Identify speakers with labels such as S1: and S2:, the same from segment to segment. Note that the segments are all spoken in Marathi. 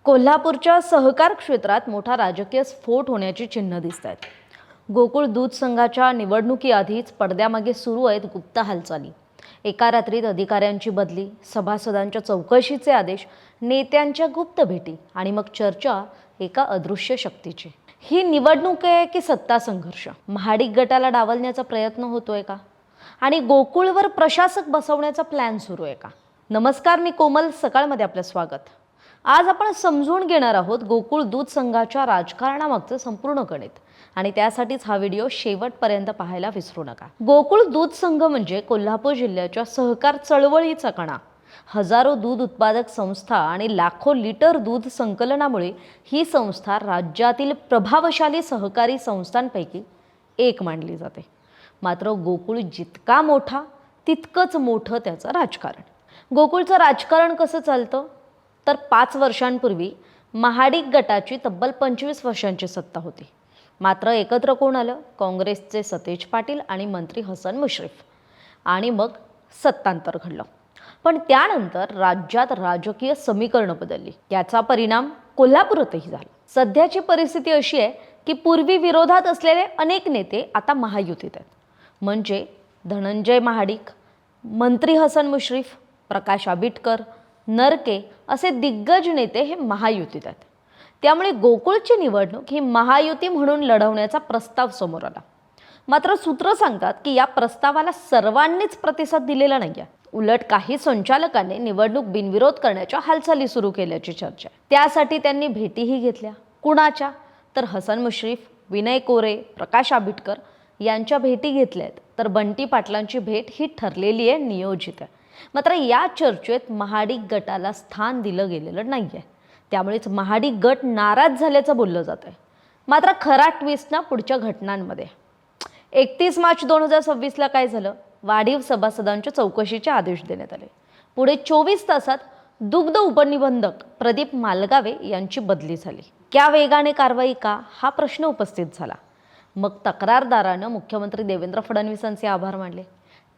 S1: कोल्हापूरच्या सहकार क्षेत्रात मोठा राजकीय स्फोट होण्याची चिन्ह दिसत आहेत. गोकुळ दूध संघाच्या निवडणुकीआधीच पडद्यामागे सुरू आहेत गुप्त हालचाली. एका रात्रीत अधिकाऱ्यांची बदली, सभासदांच्या चौकशीचे आदेश, नेत्यांच्या गुप्त भेटी आणि मग चर्चा एका अदृश्य शक्तीची. ही निवडणूक आहे की सत्ता संघर्ष? महाडिक गटाला डावलण्याचा प्रयत्न होतोय का? आणि गोकुळवर प्रशासक बसवण्याचा प्लॅन सुरू आहे का? नमस्कार, मी कोमल. सकाळमध्ये आपलं स्वागत. आज आपण समजून घेणार आहोत गोकुळ दूध संघाच्या राजकारणामागचं संपूर्ण गणित, आणि त्यासाठीच हा व्हिडिओ शेवटपर्यंत पाहायला विसरू नका. गोकुळ दूध संघ म्हणजे कोल्हापूर जिल्ह्याच्या सहकार चळवळीचा कणा. हजारो दूध उत्पादक संस्था आणि लाखो लिटर दूध संकलनामुळे ही संस्था राज्यातील प्रभावशाली सहकारी संस्थांपैकी एक मानली जाते. मात्र गोकुळ जितका मोठा तितकंच मोठं त्याचं राजकारण. गोकुळचं राजकारण कसं चालतं? तर 5 वर्षांपूर्वी महाडिक गटाची तब्बल 25 वर्षांची सत्ता होती. मात्र एकत्र कोण आलं? काँग्रेसचे सतेज पाटील आणि मंत्री हसन मुश्रीफ. आणि मग सत्तांतर घडलं. पण त्यानंतर राज्यात राजकीय समीकरणं बदलली. याचा परिणाम कोल्हापूरातही झाला. सध्याची परिस्थिती अशी आहे की पूर्वी विरोधात असलेले अनेक नेते आता महायुतीत आहेत. म्हणजे धनंजय महाडिक, मंत्री हसन मुश्रीफ, प्रकाश आबिटकर, नरके असे दिग्गज नेते हे महायुतीत आहेत. त्यामुळे गोकुळची निवडणूक ही महायुती म्हणून लढवण्याचा प्रस्ताव समोर आला. मात्र सूत्र सांगतात की या प्रस्तावाला सर्वांनीच प्रतिसाद दिलेला नाहीये. उलट काही संचालकांनी निवडणूक बिनविरोध करण्याच्या हालचाली सुरू केल्याची चर्चा आहे. त्यासाठी त्यांनी भेटीही घेतल्या. कुणाच्या? तर हसन मुश्रीफ, विनय कोरे, प्रकाश आबिटकर यांच्या भेटी घेतल्यात. तर बंटी पाटलांची भेट ही ठरलेली आहे, नियोजित आहे. मात्र या चर्चेत महाडिक गटाला स्थान दिलं गेलेलं नाही आहे. त्यामुळेच महाडिक गट नाराज झाल्याचं बोललं जात आहे. मात्र खरा ट्विस्ट ना पुढच्या घटनांमध्ये. 31 मार्च 2026ला काय झालं? वाढीव सभासदांच्या चौकशीचे आदेश देण्यात आले. पुढे 24 तासात दुग्ध उपनिबंधक प्रदीप मालगावे यांची बदली झाली. त्या वेगाने कारवाई का? हा प्रश्न उपस्थित झाला. मग तक्रारदारानं मुख्यमंत्री देवेंद्र फडणवीसांचे आभार मानले.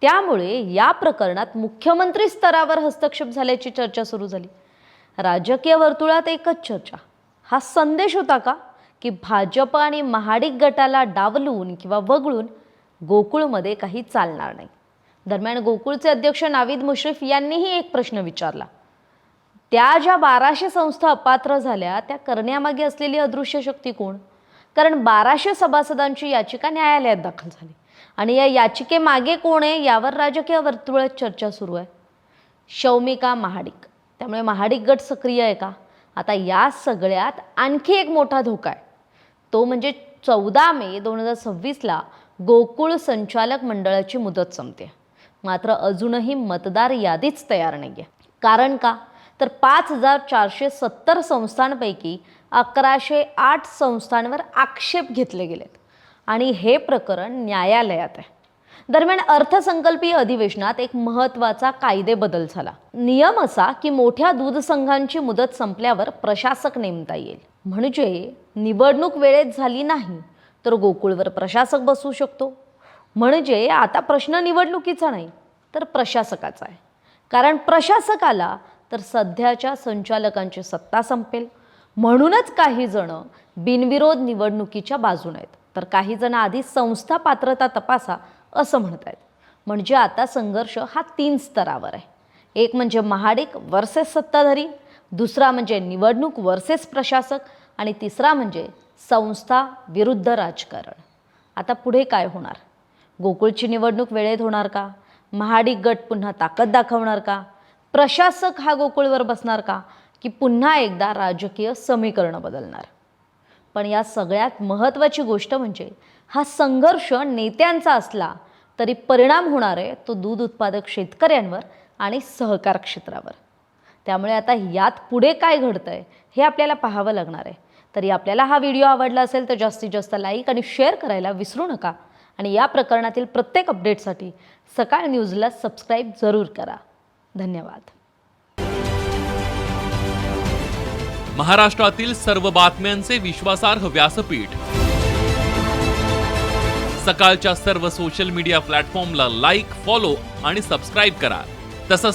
S1: त्यामुळे या प्रकरणात मुख्यमंत्री स्तरावर हस्तक्षेप झाल्याची चर्चा सुरू झाली. राजकीय वर्तुळात एकच चर्चा. हा संदेश होता का की भाजप आणि महाडिक गटाला डावलून किंवा वगळून गोकुळमध्ये काही चालणार नाही? दरम्यान गोकुळचे अध्यक्ष नावीद मुश्रीफ यांनीही एक प्रश्न विचारला. त्या ज्या 1200 संस्था अपात्र झाल्या त्या करण्यामागे असलेली अदृश्य शक्ती कोण? कारण 1200 सभासदांची याचिका न्यायालयात दाखल झाली आणि या याचिकेमागे कोण आहे यावर राजकीय वर्तुळात चर्चा सुरू आहे. शौमिका महाडिक. त्यामुळे महाडिक गट सक्रिय आहे का? आता या सगळ्यात आणखी एक मोठा धोका आहे. तो म्हणजे 14 मे 2026ला गोकुळ संचालक मंडळाची मुदत संपते. मात्र अजूनही मतदार यादीच तयार नाही आहे. कारण का? तर 5470 संस्थांपैकी 1108 संस्थांवर आक्षेप घेतले गेलेत आणि हे प्रकरण न्यायालयात आहे. दरम्यान अर्थसंकल्पीय अधिवेशनात एक महत्त्वाचा कायदे बदल झाला. नियम असा की मोठ्या दूध संघांची मुदत संपल्यावर प्रशासक नेमता येईल. म्हणजे निवडणूक वेळेत झाली नाही तर गोकुळवर प्रशासक बसू शकतो. म्हणजे आता प्रश्न निवडणुकीचा नाही तर प्रशासकाचा आहे. कारण प्रशासक आला तर सध्याच्या संचालकांची सत्ता संपेल. म्हणूनच काही जण बिनविरोध निवडणुकीच्या बाजूने आहेत, तर काही जण आधी संस्था पात्रता तपासा असं म्हणत आहेत. म्हणजे आता संघर्ष हा 3 स्तरावर आहे. एक म्हणजे महाडिक वर्सेस सत्ताधारी, दुसरा म्हणजे निवडणूक वर्सेस प्रशासक, आणि तिसरा म्हणजे संस्था विरुद्ध राजकारण. आता पुढे काय होणार? गोकुळची निवडणूक वेळेत होणार का? महाडिक गट पुन्हा ताकद दाखवणार का? प्रशासक हा गोकुळवर बसणार का? की पुन्हा एकदा राजकीय समीकरण बदलणार? पण या सगळ्यात महत्त्वाची गोष्ट म्हणजे हा संघर्ष नेत्यांचा असला तरी परिणाम होणार आहे तो दूध उत्पादक शेतकऱ्यांवर आणि सहकार क्षेत्रावर. त्यामुळे आता यात पुढे काय घडतंय हे आपल्याला पाहावं लागणार आहे. तरी आपल्याला हा व्हिडिओ आवडला असेल तर जास्तीत जास्त लाईक आणि शेअर करायला विसरू नका. आणि या प्रकरणातील प्रत्येक अपडेटसाठी सकाळ न्यूजला सबस्क्राईब जरूर करा. धन्यवाद.
S2: महाराष्ट्रातील सर्व बातम्यांचे विश्वासार्ह व्यासपीठ. सकाळच्या सर्व सोशल मीडिया प्लॅटफॉर्मला लाईक, फॉलो आणि सबस्क्राईब करा. तसंच